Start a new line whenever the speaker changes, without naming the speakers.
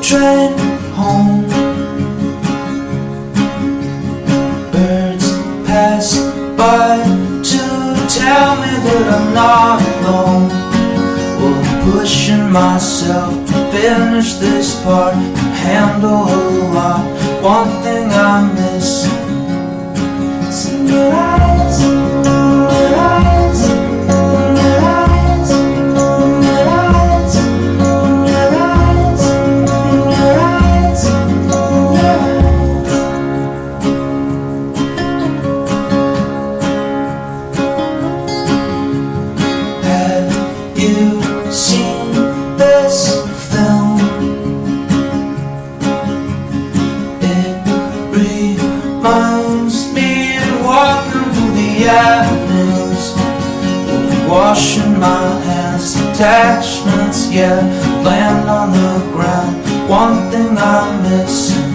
train home. Birds pass by to tell me that I'm not alone. Well, I'm pushing myself to finish this part and handle a lot. One thing I'm missing is in your eyes, in your eyes, in your eyes, in your eyes, in your eyes, in your eyes, in your eyes. Have you seen this film? Reminds me of walking through the avenues, washing my hands, attachments, yeah, land on the ground. One thing I'm missing